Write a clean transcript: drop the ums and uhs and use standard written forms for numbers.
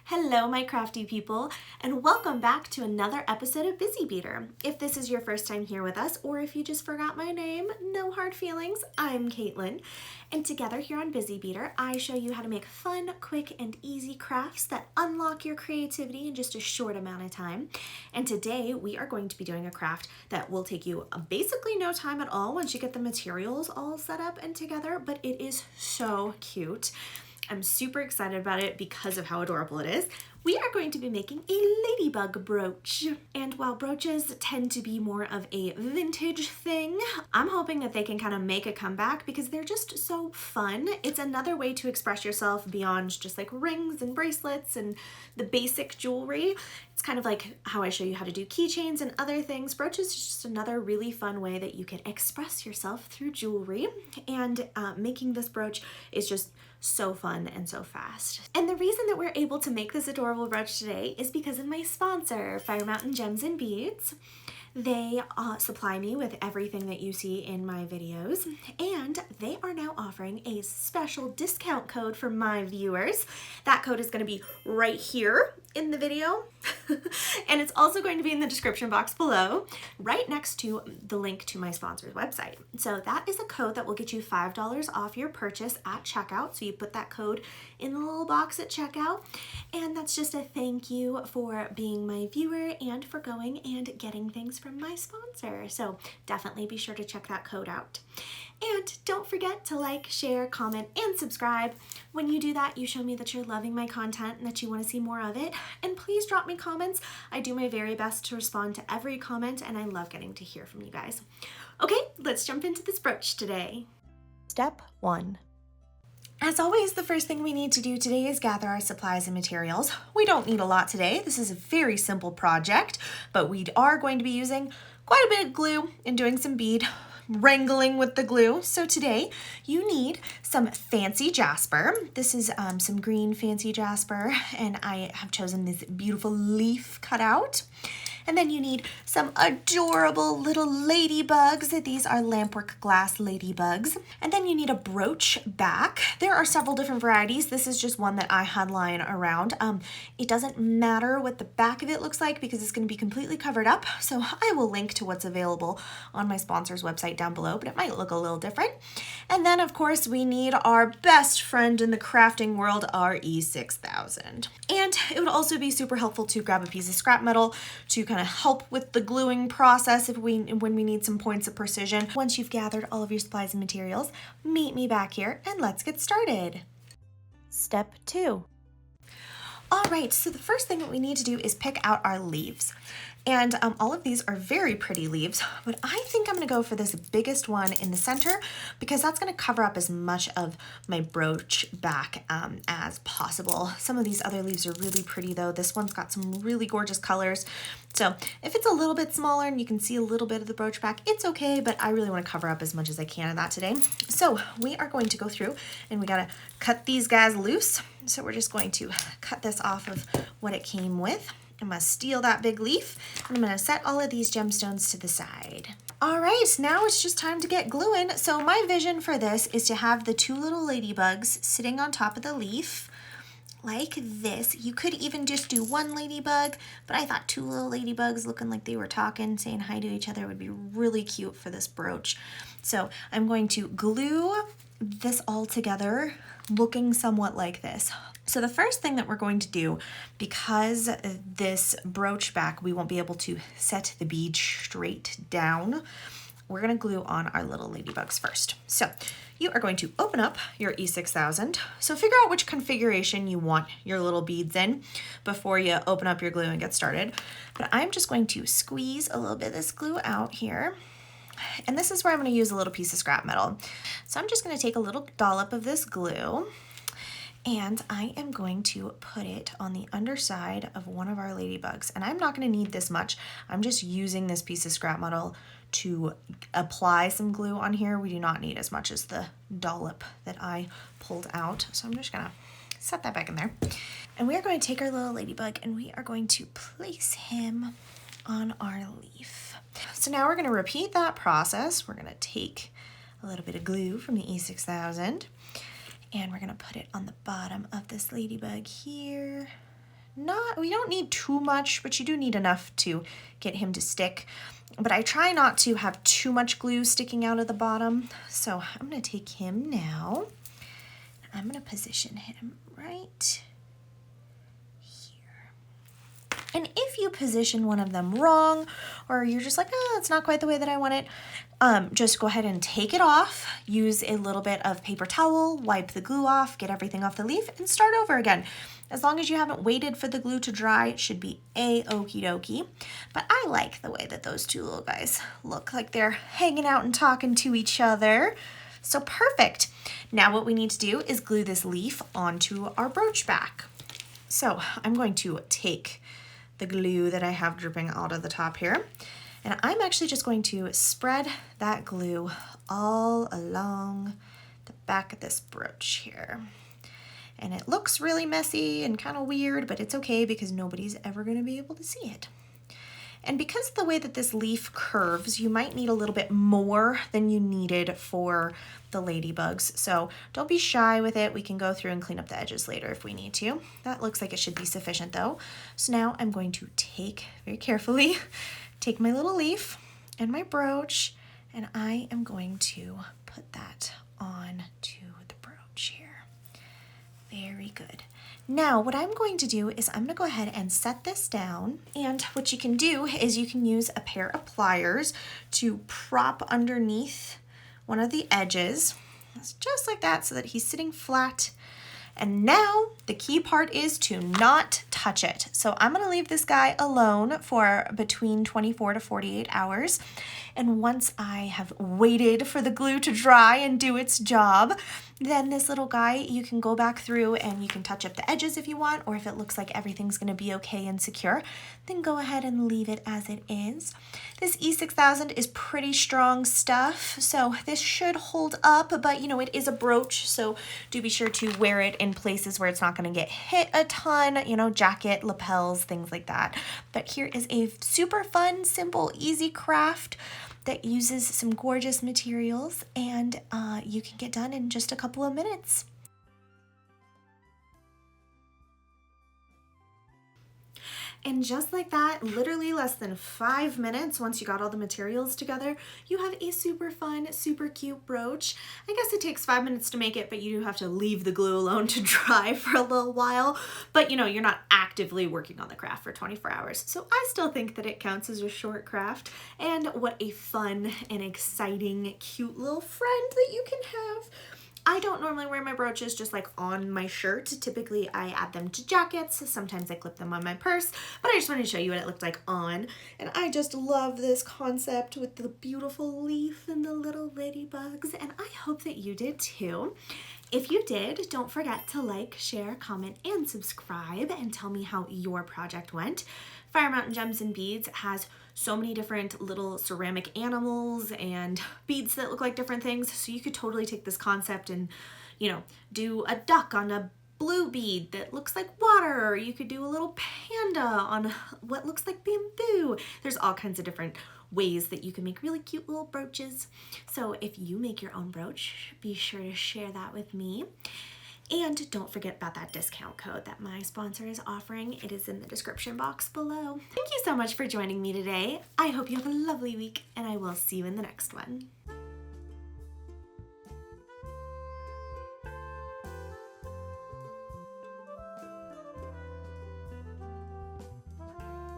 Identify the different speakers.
Speaker 1: Hello, my crafty people, and welcome back to another episode of Busy Beader. If this is your first time here with us, or if you just forgot my name, no hard feelings. I'm Caitlin, and together here on Busy Beader, I show you how to make fun, quick, and easy crafts that unlock your creativity in just a short amount of time. And today, we are going to be doing a craft that will take you basically no time at all once you get the materials all set up and together, but it is so cute. I'm super excited about it because of how adorable it is. We are going to be making a ladybug brooch. And while brooches tend to be more of a vintage thing, I'm hoping that they can kind of make a comeback because they're just so fun. It's another way to express yourself beyond just like rings and bracelets and the basic jewelry. It's kind of like how I show you how to do keychains and other things. Brooches is just another really fun way that you can express yourself through jewelry. And making this brooch is just so fun and so fast. And the reason that we're able to make this adorable brooch today is because of my sponsor, Fire Mountain Gems and Beads. They supply me with everything that you see in my videos, and they are now offering a special discount code for my viewers. That code is going to be right here in the video, and it's also going to be in the description box below, right next to the link to my sponsor's website. So that is a code that will get you $5 off your purchase at checkout. So you put that code in the little box at checkout, and that's just a thank you for being my viewer and for going and getting things from my sponsor. So definitely be sure to check that code out. And don't forget to like, share, comment, and subscribe. When you do that, you show me that you're loving my content and that you want to see more of it. And please drop me comments. I do my very best to respond to every comment, and I love getting to hear from you guys. Okay, let's jump into this brooch today. Step 1. As always, the first thing we need to do today is gather our supplies and materials. We don't need a lot today. This is a very simple project, but we are going to be using quite a bit of glue and doing some bead wrangling with the glue. So today you need some fancy jasper. This is some green fancy jasper, and I have chosen this beautiful leaf cutout. And then you need some adorable little ladybugs. These are lampwork glass ladybugs. And then you need a brooch back. There are several different varieties. This is just one that I had lying around. It doesn't matter what the back of it looks like because it's going to be completely covered up. So I will link to what's available on my sponsor's website down below, but it might look a little different. And then of course we need our best friend in the crafting world, our E6000. And it would also be super helpful to grab a piece of scrap metal to kind of help with the gluing process when we need some points of precision. Once you've gathered all of your supplies and materials, meet me back here and let's get started. Step 2. All right, so the first thing that we need to do is pick out our leaves. And all of these are very pretty leaves, but I think I'm gonna go for this biggest one in the center because that's gonna cover up as much of my brooch back as possible. Some of these other leaves are really pretty though. This one's got some really gorgeous colors. So if it's a little bit smaller and you can see a little bit of the brooch back, it's okay, but I really wanna cover up as much as I can of that today. So we are going to go through and we gotta cut these guys loose. So we're just going to cut this off of what it came with. I'm gonna steal that big leaf and I'm gonna set all of these gemstones to the side. All right, now it's just time to get gluing. So my vision for this is to have the two little ladybugs sitting on top of the leaf like this. You could even just do one ladybug, but I thought two little ladybugs looking like they were talking, saying hi to each other would be really cute for this brooch. So I'm going to glue this all together looking somewhat like this. So the first thing that we're going to do, because this brooch back, we won't be able to set the bead straight down, we're gonna glue on our little ladybugs first. So you are going to open up your E6000. So figure out which configuration you want your little beads in before you open up your glue and get started. But I'm just going to squeeze a little bit of this glue out here. And this is where I'm gonna use a little piece of scrap metal. So I'm just gonna take a little dollop of this glue and I am going to put it on the underside of one of our ladybugs. And I'm not gonna need this much. I'm just using this piece of scrap metal to apply some glue on here. We do not need as much as the dollop that I pulled out. So I'm just gonna set that back in there. And we are going to take our little ladybug and we are going to place him on our leaf. So now we're gonna repeat that process. We're gonna take a little bit of glue from the E6000 and we're gonna put it on the bottom of this ladybug here, we don't need too much, but you do need enough to get him to stick. But I try not to have too much glue sticking out of the bottom. So I'm going to take him now. I'm going to position him right here. And if you position one of them wrong, or you're just like, oh, it's not quite the way that I want it, just go ahead and take it off, use a little bit of paper towel, wipe the glue off, get everything off the leaf, and start over again. As long as you haven't waited for the glue to dry, it should be a-okie dokie. But I like the way that those two little guys look like they're hanging out and talking to each other. So perfect. Now what we need to do is glue this leaf onto our brooch back. So I'm going to take the glue that I have dripping out of the top here, and I'm actually just going to spread that glue all along the back of this brooch here. And it looks really messy and kind of weird, but it's okay because nobody's ever going to be able to see it. And because of the way that this leaf curves, you might need a little bit more than you needed for the ladybugs. So don't be shy with it. We can go through and clean up the edges later if we need to. That looks like it should be sufficient though. So now I'm going to take, very carefully, take my little leaf and my brooch, and I am going to put that on to the brooch here. Very good. Now what I'm going to do is I'm going to go ahead and set this down, and what you can do is you can use a pair of pliers to prop underneath one of the edges, just like that, so that he's sitting flat. And now the key part is to not touch it. So I'm going to leave this guy alone for between 24 to 48 hours. And once I have waited for the glue to dry and do its job, then this little guy, you can go back through and you can touch up the edges if you want, or if it looks like everything's going to be okay and secure, then go ahead and leave it as it is. This E6000 is pretty strong stuff, so this should hold up, but you know, it is a brooch, so do be sure to wear it in places where it's not going to get hit a ton, you know, jacket, lapels, things like that. But here is a super fun, simple, easy craft that uses some gorgeous materials, and you can get done in just a couple of minutes. And just like that, literally less than 5 minutes, once you got all the materials together, you have a super fun, super cute brooch. I guess it takes 5 minutes to make it, but you do have to leave the glue alone to dry for a little while. But you know, you're not actively working on the craft for 24 hours. So I still think that it counts as a short craft. And what a fun and exciting, cute little friend that you can have. I don't normally wear my brooches just like on my shirt. Typically I add them to jackets. Sometimes I clip them on my purse, but I just wanted to show you what it looked like on. And I just love this concept with the beautiful leaf and the little ladybugs, and I hope that you did too. If you did, don't forget to like, share, comment, and subscribe, and tell me how your project went. Fire Mountain Gems and Beads has so many different little ceramic animals and beads that look like different things, so you could totally take this concept and, you know, do a duck on a blue bead that looks like water, or you could do a little panda on what looks like bamboo. There's all kinds of different ways that you can make really cute little brooches. So if you make your own brooch, be sure to share that with me. And don't forget about that discount code that my sponsor is offering. It is in the description box below. Thank you so much for joining me today. I hope you have a lovely week, and I will see you in the next one.